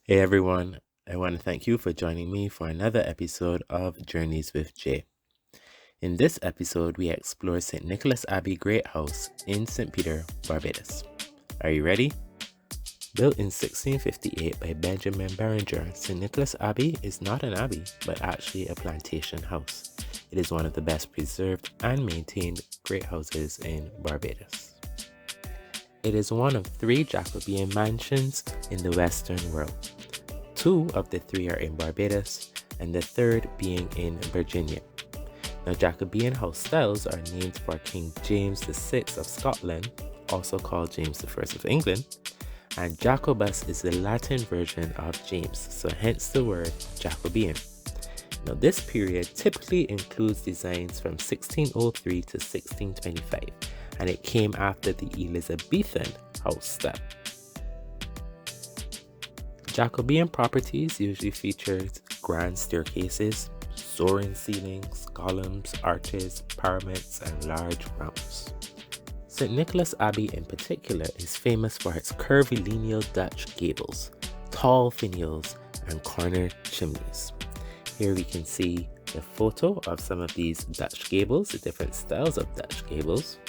Hey everyone, I want to thank you for joining me for another episode of Journeys with Jay. In this episode, we explore St. Nicholas Abbey Great House in St. Peter, Barbados. Are you ready? Built in 1658 by Benjamin Berenger, St. Nicholas Abbey is not an abbey, but actually a plantation house. It is one of the best preserved and maintained great houses in Barbados. It is one of 3 Jacobean mansions in the Western world. 2 of the 3 are in Barbados, and the 3rd being in Virginia. Now, Jacobean house styles are named for King James VI of Scotland, also called James I of England, and Jacobus is the Latin version of James, so hence the word Jacobean. Now, this period typically includes designs from 1603 to 1625, and it came after the Elizabethan house style. Jacobean properties usually featured grand staircases, soaring ceilings, columns, arches, pyramids, and large ramps. St. Nicholas Abbey in particular is famous for its curvilineal Dutch gables, tall finials, and corner chimneys. Here we can see a photo of some of these Dutch gables, the different styles of Dutch gables.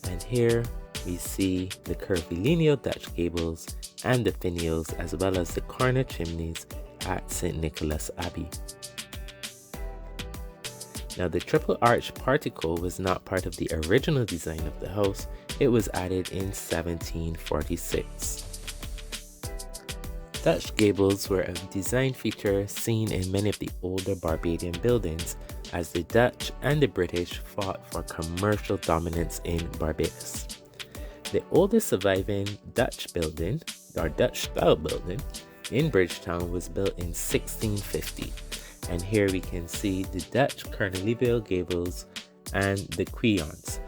And here we see the curvilineal Dutch gables and the finials, as well as the corner chimneys at St. Nicholas Abbey. Now, the triple arch portico was not part of the original design of the house. It was added in 1746. Dutch gables were a design feature seen in many of the older Barbadian buildings as the Dutch and the British fought for commercial dominance in Barbados. The oldest surviving Dutch building, or Dutch style building, in Bridgetown was built in 1650. And here we can see the Dutch Cornelieville gables and the quays.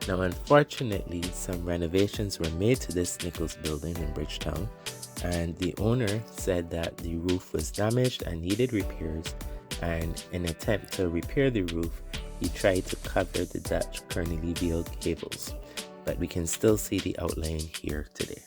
Now, unfortunately, some renovations were made to this Nichols building in Bridgetown, and the owner said that the roof was damaged and needed repairs, and in an attempt to repair the roof, he tried to cover the Dutch Cornelieville gables. But we can still see the outline here today.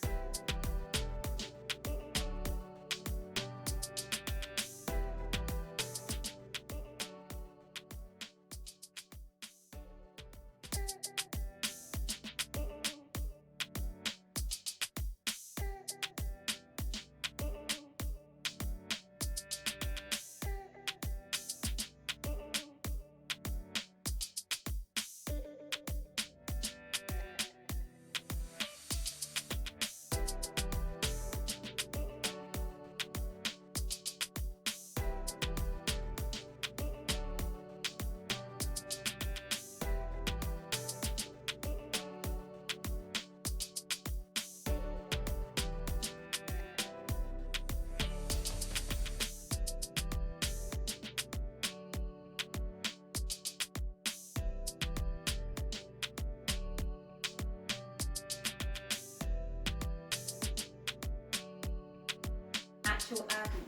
Abbey.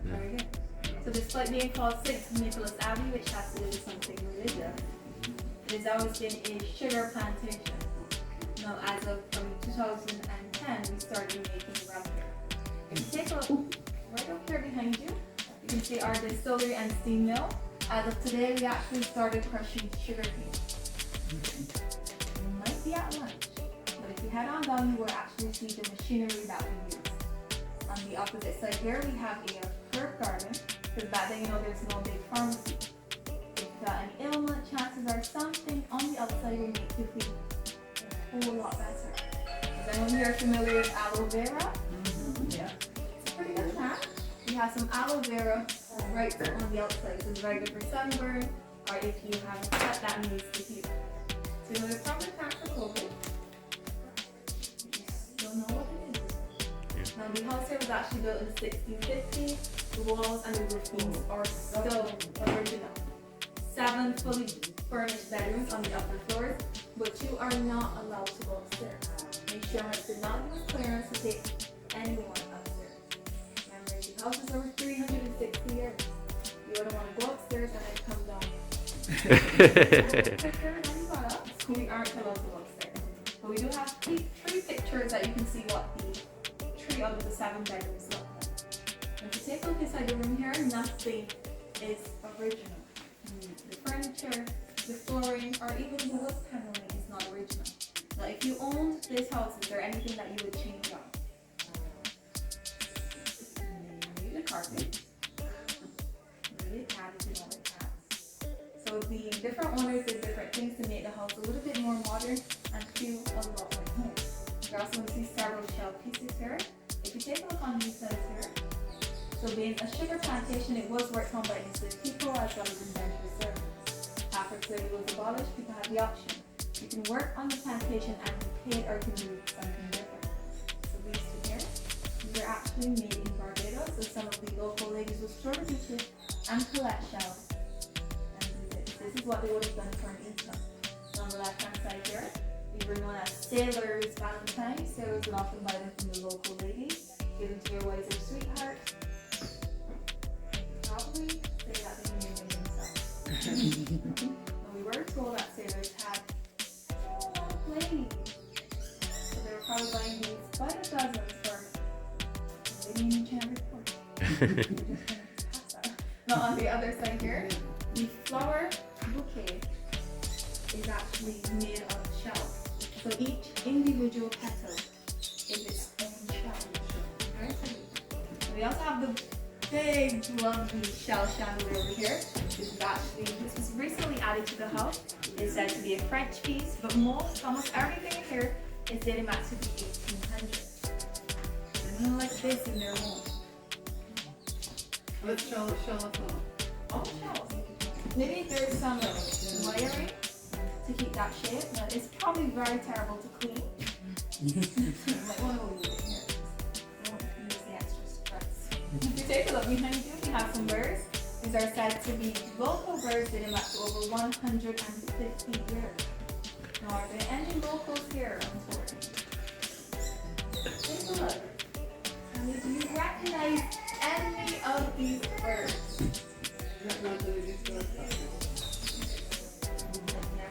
Very good. So despite being called St. Nicholas Abbey, which has to do with something religious, it has always been a sugar plantation. Now, as of from 2010, we started making rubber. If you take a look right up here behind you, you can see our distillery and steam mill. As of today, we actually started crushing sugar cane. You might be at lunch. But if you head on down, you will actually see the machinery that we use. On the opposite side here, we have a herb garden, because back then, there's no big pharmacy. If you've got an ailment, chances are something on the outside will make you feel a whole lot better. Is anyone here familiar with aloe vera? Yeah. It's a pretty good plant. We have some aloe vera right on the outside. This is very good for sunburn, or if you have a cut that needs to heal. So the proper plant for COVID. Don't know what it is. Now the house here was actually built in 1650. The walls and the roof beams are still original. 7 fully furnished bedrooms on the upper floors, but you are not allowed to go upstairs. Insurance did not give us clearance to take anyone upstairs. Remember, the house is over 360 years. You wouldn't want to go upstairs and then come down. We aren't allowed to go upstairs. But we do have three pictures that you can see what the 3 out of the 7 bedrooms look like. And if you take a look inside the room here, nothing is original. The furniture, the flooring, or even the wood paneling is not original. Now, if you owned this house, is there anything that you would change on? Maybe the carpet. Maybe the cabinets and all the tabs. So the different owners did different things to make the house a little bit more modern and feel a lot like home. You're also going to see several shelf pieces here. If you take a look on these sides here, so being a sugar plantation, it was worked on by enslaved people as well as indentured servants. After slavery was abolished, people had the option. You can work on the plantation and be paid, or you can do something different. So these two here, these are actually made in Barbados. So some of the local ladies would store the beaches and collect shells. And do this. This is what they would have done for an income. So on the left hand side here, these were known as sailors' valentines. Sailors would often buy them from the local ladies, give them to their wives or sweethearts. Probably say that they made them themselves. We were told that sailors had a lot of ladies. So they were probably buying these by the dozens for maybe in can't report. Now on the other side here, the flower bouquet is actually made of shells. So each individual petal is its own shell. Very pretty. We also have the big, lovely shell chandelier over here. This was recently added to the house. It's said to be a French piece, but almost everything here is dating back to the 1800s. There's nothing like this in their home. Let's show us all. All shells. Maybe there's some layering to keep that shape, but it's probably very terrible to clean. Like one will use it here. Don't use the extra stress. If you take a look behind you, we have some birds. These are said to be local birds dating back to over 150 years. Now, are there any locals here on tour? Take a look. And do you recognize any of these birds? Never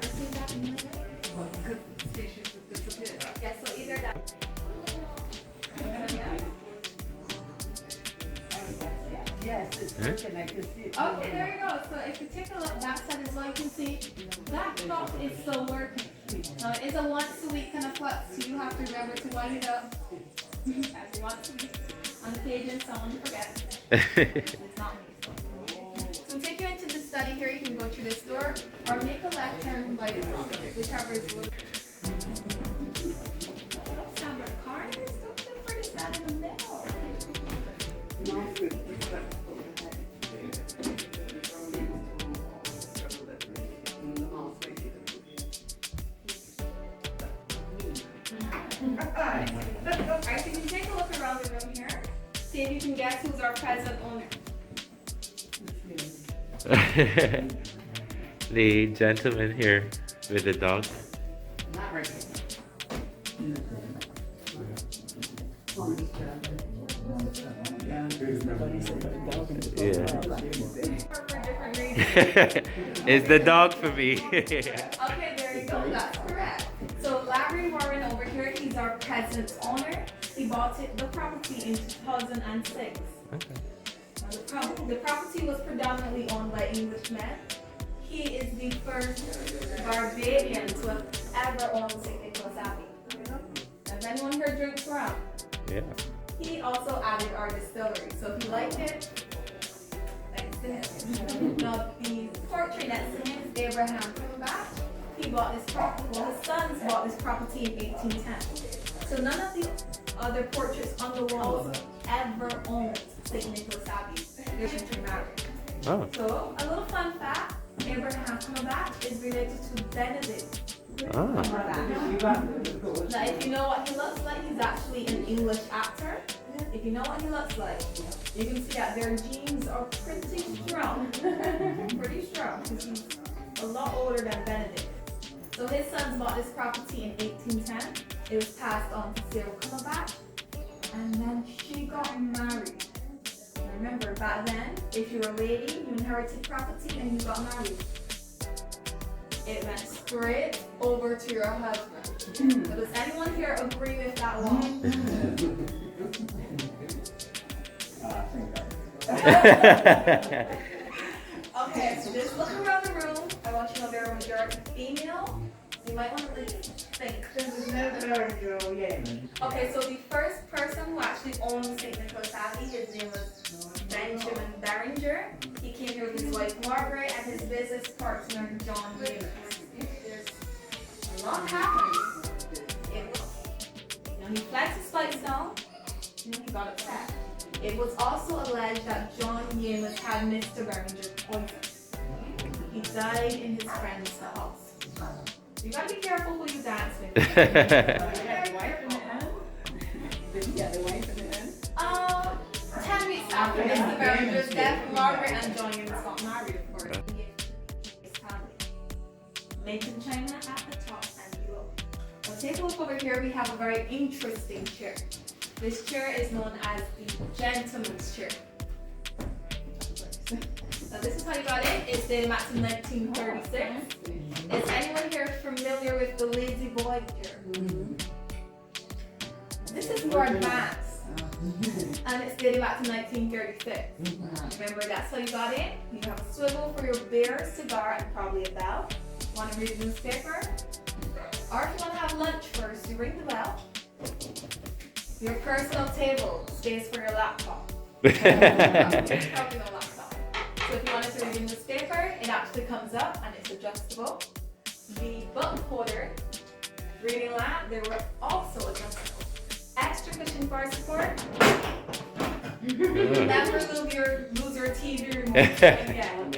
seen that in my life? Yes, so either that. Yes, it's working. I can see it. Okay, there you go. So if you take a look back side as well, you can see that clock is still working. Now it is a once a week kind of flux, so you have to remember to wind it up as once a week on the page and someone forgets. It's not me. So take you into the study here. You can go through this door or make a left turn by yourself, whichever is good. Don't stand by corners. Don't look for this man in the middle. Alright, so you can take a look around the room here. See if you can guess who's our present owner. The gentleman here with the dog. Not right. Yeah. For different reasons. It's the dog for me. Okay, there you go. That's correct. So Larry Warren over here, he's our present owner. He bought the property in 2006. Okay. Now, the property was predominantly owned by Englishmen. He is the first Barbadian to have ever owned St. Nicholas Abbey. Has anyone here drinks rum? Yeah. He also added our distillery. So if you like it, thanks to him. Now the portrait next to him is Abraham Cumberbatch. He bought this property, well his sons bought this property in 1810. So none of the other portraits on the walls ever owned St. Nicholas Abbey. They're intermarried. Oh. So a little fun fact, Abraham Cumberbatch is related to Benedict. Ah. Now, if you know what he looks like, he's actually an English actor. If you know what he looks like, you can see that their genes are pretty strong. Pretty strong, because he's a lot older than Benedict. So his sons bought this property in 1810. It was passed on to Sarah Cumberbatch, and then she got married. Remember, back then, if you were a lady, you inherited property and you got married. it went straight over to your husband. So does anyone here agree with that law? Okay, so just look around the room. I want you to know there are a majority female. So you might want to think. Okay, so the first person who actually owned St. Nicholas Abbey, his name was Benjamin Barringer. He came here with his wife Margaret and his business partner John Davis. There's a lot happening. He fled to Spicestone and he got upset. It was also alleged that John Yamas had Mr. Barringer poisoned. He died in his friend's house. You gotta be careful who you dance with. Ten weeks after Mr. Barringer's death, Margaret and John Yamas got married for his family. Made in China at the top and Europe. Now take a look over here. We have a very interesting chair. This chair is known as the gentleman's chair. Now this is how you got it. It's dated back to 1936. Is anyone here familiar with the lazy boy chair? This is more advanced. And it's dated back to 1936. Remember, that's how you got it. You have a swivel for your beer, cigar, and probably a bell. Want to read the newspaper? Or if you want to have lunch first, you ring the bell. Your personal table, space for your laptop. Probably no laptop. So if you wanted to read the newspaper, it actually comes up and it's adjustable. The book holder, reading lamp, they were also adjustable. Extra cushion bar support. Never lose your TV remote again.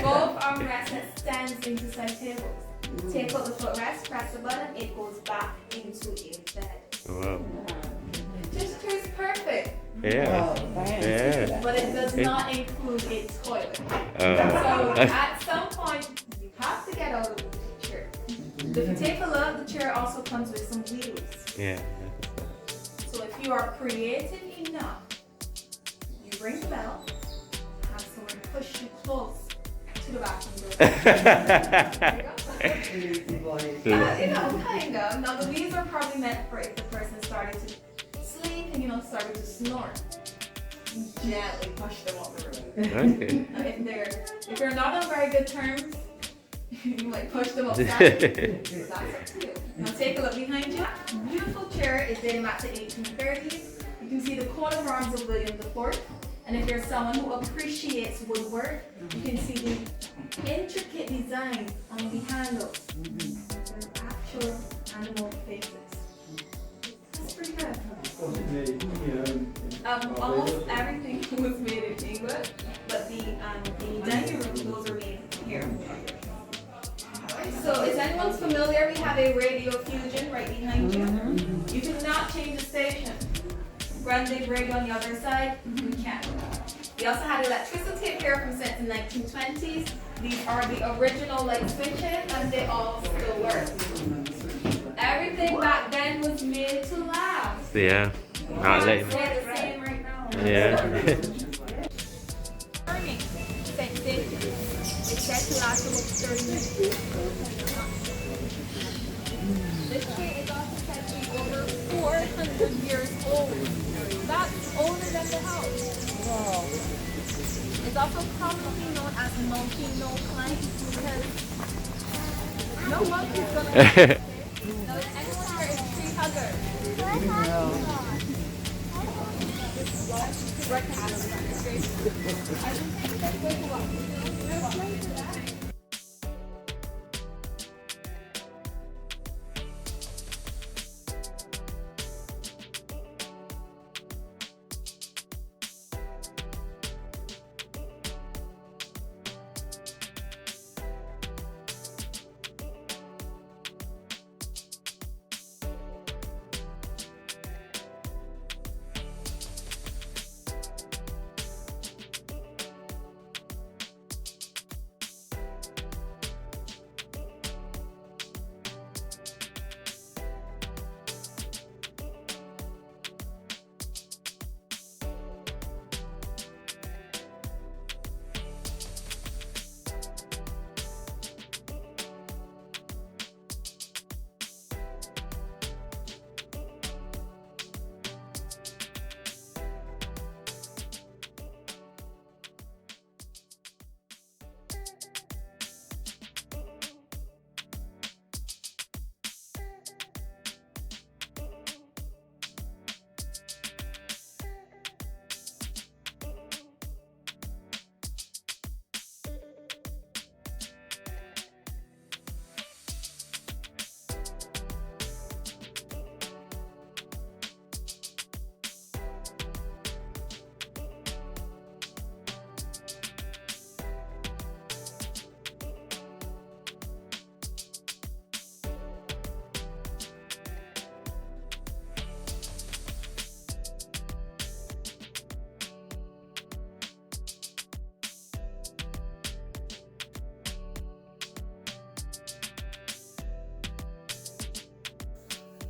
Both armrests extends into side tables. Take out the footrest, press the button, it goes back into a bed. Wow. This chair is perfect. Yeah. But it does not include a toilet. So at some point, you have to get out of the chair. If you take a look, the chair also comes with some wheels. Yeah. So if you are creative enough, you ring the bell, have someone push you close to the bathroom door. Kind of. Now the wheels are probably meant for if the person started to sleep and started to snore. You gently push them off the room. Okay. Now if they're not on very good terms, you might push them upside. That's up to you. Now take a look behind you. Beautiful chair is dating back to 1830s. You can see the coat of arms of William IV. And if you're someone who appreciates woodwork, you can see the intricate design on the handles. They're actual animal faces. That's pretty good. Almost everything was made in England, but the dining room, those are made here. So is anyone familiar? We have a radio fusion right behind you. You cannot change the station. Grande radio on the other side, we can't. We also had electricity here from since the 1920s. These are the original light switches and they all still work. Everything back then was made to last. Yeah. Not It's letting. the same right now. Yeah. Same thing. It's said to last about 30 minutes. This tree is also said to be over 400 years old. That's older than the house. Wow. It's also commonly known as monkey no climb because no monkey's gonna climb. Now, is anyone here a tree hugger? Breakfast. I don't think that's going to work.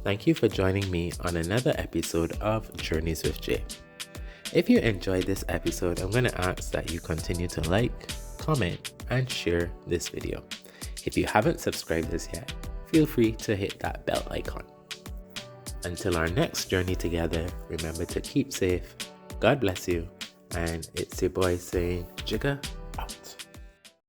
Thank you for joining me on another episode of Journeys with Jay. If you enjoyed this episode, I'm going to ask that you continue to like, comment, and share this video. If you haven't subscribed as yet, feel free to hit that bell icon. Until our next journey together, remember to keep safe, God bless you, and it's your boy saying, Jigga out.